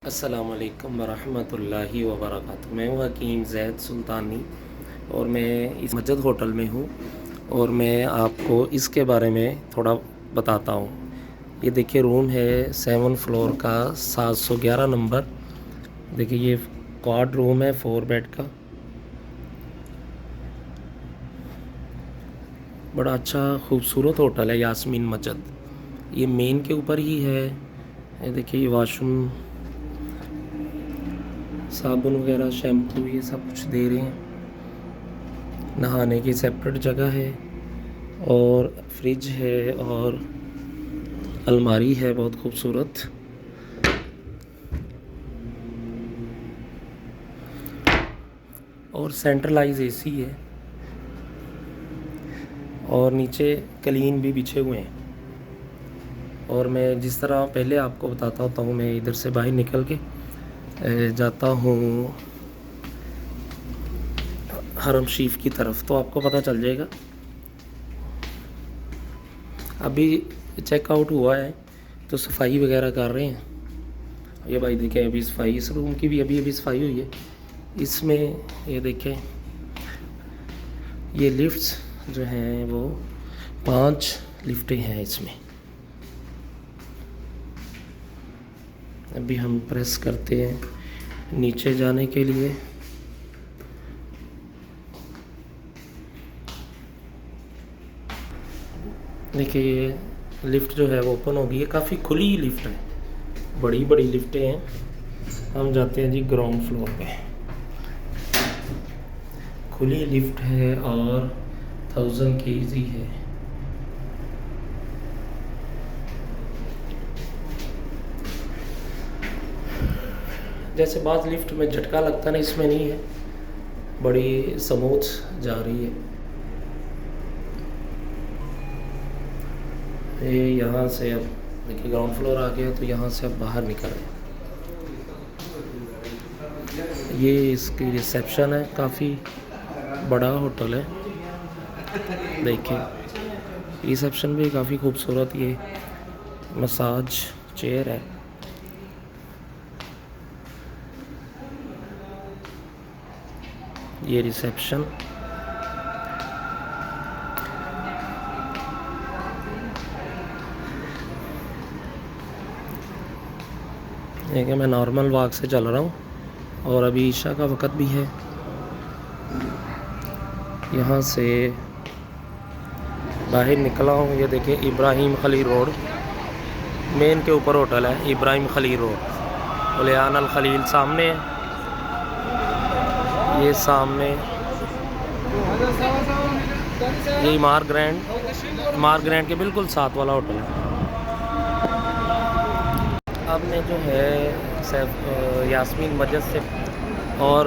अस्सलामुअलैकुम वरहमतुल्लाहि वबरकातुहू। मैं हूँ हकीम ज़ैद सुल्तानी और मैं इस मस्जिद होटल में हूँ और मैं आपको इसके बारे में थोड़ा बताता हूँ। ये देखिए रूम है 7 फ्लोर का 711 नंबर। देखिए ये क्वाड रूम है 4 बेड का। बड़ा अच्छा खूबसूरत होटल है यास्मीन मस्जिद। ये मेन के ऊपर ही है। ये देखिए ये वाशरूम, साबुन वगैरह, शैम्पू, ये सब कुछ दे रहे हैं। नहाने की सेपरेट जगह है और फ्रिज है और अलमारी है बहुत खूबसूरत। और सेंट्रलाइज एसी है और नीचे कलीन भी बिछे हुए हैं। और मैं जिस तरह पहले आपको बताता होता हूँ, मैं इधर से बाहर निकल के जाता हूँ हरम शरीफ की तरफ, तो आपको पता चल जाएगा। अभी चेकआउट हुआ है तो सफाई वगैरह कर रहे हैं। ये भाई देखें, अभी सफाई इस रूम की भी अभी सफाई हुई है। इसमें ये देखें, ये लिफ्ट्स जो हैं वो 5 लिफ्टें हैं इसमें। अभी हम प्रेस करते हैं नीचे जाने के लिए। देखिए ये लिफ्ट जो है वो ओपन होगी। ये काफ़ी खुली लिफ्ट है, बड़ी बड़ी लिफ्टें हैं। हम जाते हैं जी ग्राउंड फ्लोर पे। खुली लिफ्ट है और 1000 kg है। जैसे बाज़ लिफ्ट में झटका लगता ना, इसमें नहीं है, बड़ी स्मूथ जा रही है। ये यहाँ से अब देखिए ग्राउंड फ्लोर आ गया, तो यहाँ से अब बाहर निकल रहे हैं। ये इसकी रिसेप्शन है, काफ़ी बड़ा होटल है। देखिए रिसेप्शन भी काफ़ी खूबसूरत। ये मसाज चेयर है। ये रिसेप्शन, देखिए मैं नॉर्मल वॉक से चल रहा हूँ और अभी ईशा का वक़्त भी है। यहाँ से बाहर निकला हूँ। ये देखिए इब्राहिम खलील रोड, मेन के ऊपर होटल है इब्राहिम खलील रोड। उलियान अल खलील सामने है, ये सामने ये मार ग्रैंड के बिल्कुल साथ वाला होटल है। अब मैं जो है यास्मीन मस्जिद से और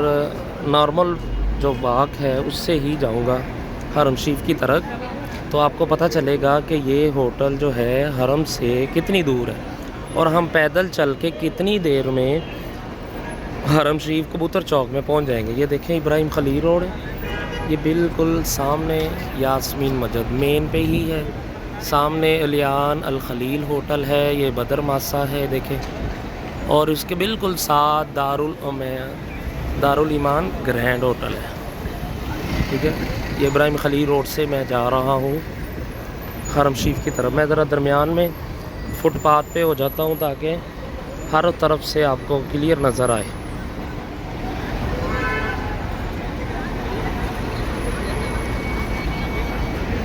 नॉर्मल जो वॉक है उससे ही जाऊंगा हरम शरीफ की तरफ, तो आपको पता चलेगा कि ये होटल जो है हरम से कितनी दूर है और हम पैदल चल के कितनी देर में हरम शरीफ कबूतर चौक में पहुंच जाएंगे। ये देखें इब्राहिम खलील रोड है, ये बिल्कुल सामने यास्मीन मस्जिद मेन पे ही है। सामने उलियान अल खलील होटल है, ये बदर मासा है देखें, और उसके बिल्कुल साथ दारुल ईमान ग्रैंड होटल है। ठीक है, ये इब्राहिम खलील रोड से मैं जा रहा हूँ हरम शरीफ की तरफ। मैं ज़रा दरमियान में फुटपाथ पे हो जाता हूँ ताकि हर तरफ से आपको क्लियर नज़र आए।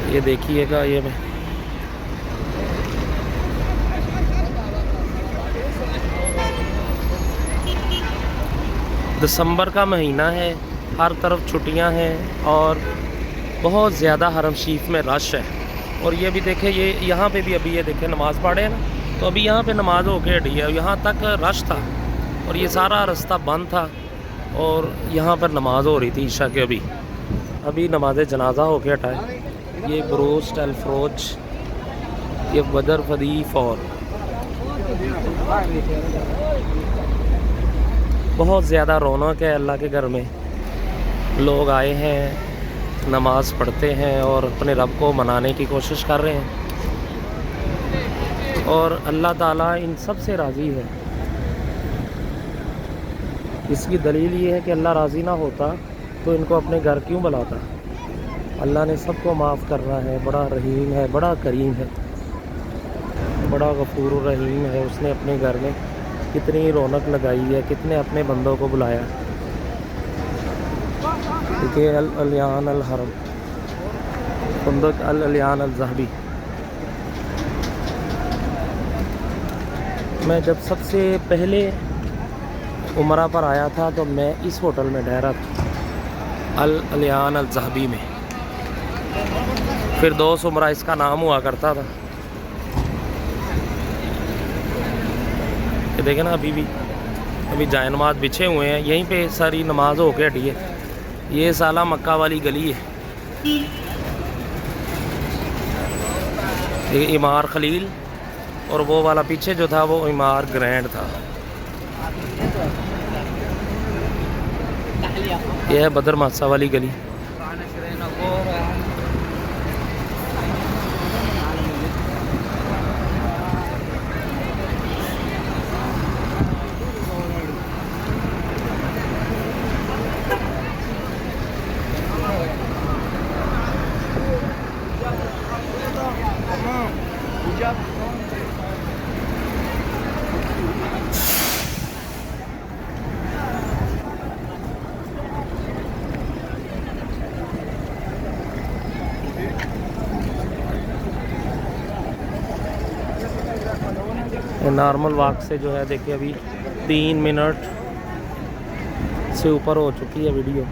ये देखिएगा, ये दिसंबर का महीना है, हर तरफ छुट्टियां हैं और बहुत ज़्यादा हरम शरीफ में रश है। और ये भी देखें, ये यहाँ पे भी अभी ये देखें नमाज़ पढ़े हैं ना, तो अभी यहाँ पे नमाज होके हटी है। यहाँ तक रश था और ये सारा रास्ता बंद था और यहाँ पर नमाज हो रही थी ईशा के। अभी नमाज जनाजा होके हटा है। ये ब्रोस्ट अल्फ्रोज, ये बदर फदी फॉर, बहुत ज़्यादा रौनक है। अल्लाह के घर में लोग आए हैं, नमाज़ पढ़ते हैं और अपने रब को मनाने की कोशिश कर रहे हैं और अल्लाह ताला इन सब से राज़ी है। इसकी दलील ये है कि अल्लाह राज़ी ना होता तो इनको अपने घर क्यों बुलाता। अल्लाह ने सबको माफ़ करना है, बड़ा रहीम है, बड़ा करीम है, बड़ा गफूर रहीम है। उसने अपने घर में कितनी रौनक लगाई है, कितने अपने बंदों को बुलाया। देखिए अल अलियान अल हरम, फंदक अल अलियान अल ज़हबी। मैं जब सबसे पहले उमरा पर आया था तो मैं इस होटल में ठहरा था, अल अलियान अल ज़हबी में। फिर दोस्त उमरा इसका नाम हुआ करता था। ये देखें ना, अभी जाए नमाज बिछे हुए हैं, यहीं पे सारी नमाज होके हटी है। ये साला मक्का वाली गली है। ये इमार खलील और वो वाला पीछे जो था वो इमार ग्रैंड था। यह है बदर मासा वाली गली। नॉर्मल वॉक से जो है देखिए अभी 3 मिनट से ऊपर हो चुकी है वीडियो,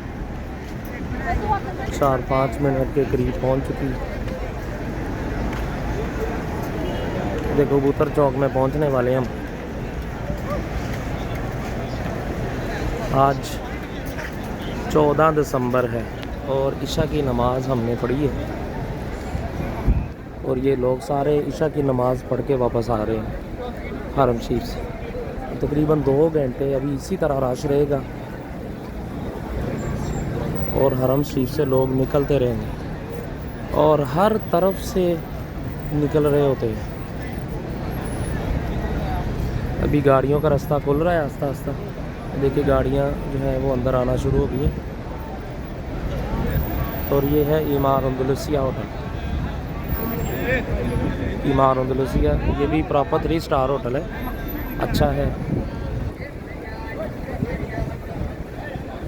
4-5 मिनट के करीब पहुंच चुकी है। देखो कबूतर चौक में पहुंचने वाले हम। आज 14 दिसंबर है और इशा की नमाज़ हमने पढ़ी है और ये लोग सारे इशा की नमाज़ पढ़ के वापस आ रहे हैं हरम शरीफ से। तकरीबन 2 घंटे अभी इसी तरह रश रहेगा और हरम शरीफ से लोग निकलते रहेंगे और हर तरफ से निकल रहे होते हैं। अभी गाड़ियों का रास्ता खुल रहा है आस्ता आस्ता। देखिए गाड़ियाँ जो है वो अंदर आना शुरू हो गई हैं। और ये है इमार अंदलुसिया होटल। इमार अंदलुसिया ये भी प्रॉपर 3 स्टार होटल है, अच्छा है।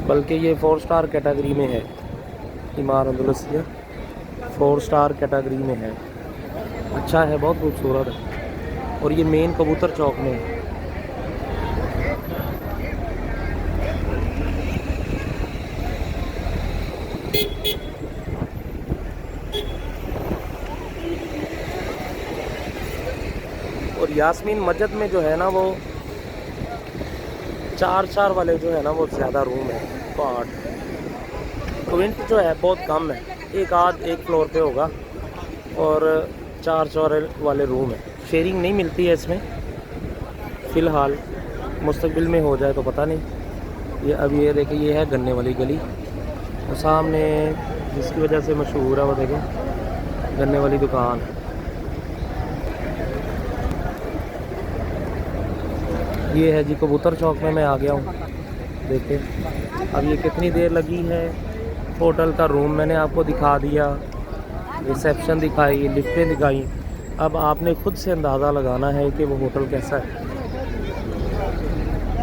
बल्कि ये 4 स्टार कैटेगरी में है। इमार अंदलुसिया 4 स्टार कैटेगरी में है, अच्छा है, बहुत खूबसूरत है। और ये मेन कबूतर चौक में है। और यास्मीन मस्जिद में जो है ना वो 4 वाले जो है ना वो ज़्यादा रूम है, 8 क्विंट जो है बहुत कम है, एक फ्लोर पे होगा और 4 वाले रूम है। शेयरिंग नहीं मिलती है इसमें फ़िलहाल, मुस्तकबिल में हो जाए तो पता नहीं। ये अभी ये देखिए ये है गन्ने वाली गली और सामने जिसकी वजह से मशहूर है वो देखें गन्ने वाली दुकान है। ये है जी कबूतर चौक में मैं आ गया हूँ। देखिए अब ये कितनी देर लगी है। होटल का रूम मैंने आपको दिखा दिया, रिसेप्शन दिखाई, लिफ्टें दिखाई। अब आपने खुद से अंदाज़ा लगाना है कि वो होटल कैसा है,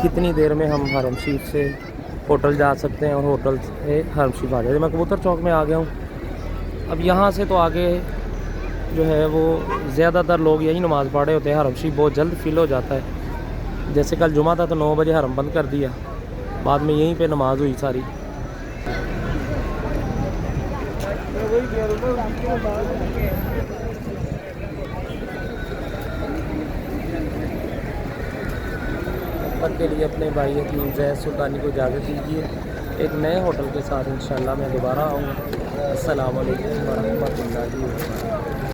कितनी देर में हम हरम शरीफ से होटल जा सकते हैं और होटल से हरम शरीफ आ जाए। मैं कबूतर चौक में आ गया हूँ। अब यहाँ से तो आगे जो है वो ज़्यादातर लोग यही नमाज़ पढ़ रहे होते हैं। हरम शरीफ बहुत जल्द फिल हो जाता है। जैसे कल जुमा था तो 9 बजे हरम बंद कर दिया, बाद में यहीं पे नमाज हुई सारी। तब के लिए अपने भाई हकीम जैद सुल्तानी को इजाज़त दीजिए। एक नए होटल के साथ इंशाल्लाह मैं दोबारा आऊँगा। अस्सलाम वालेकुम व रहमतुल्लाहि व बरकातहू।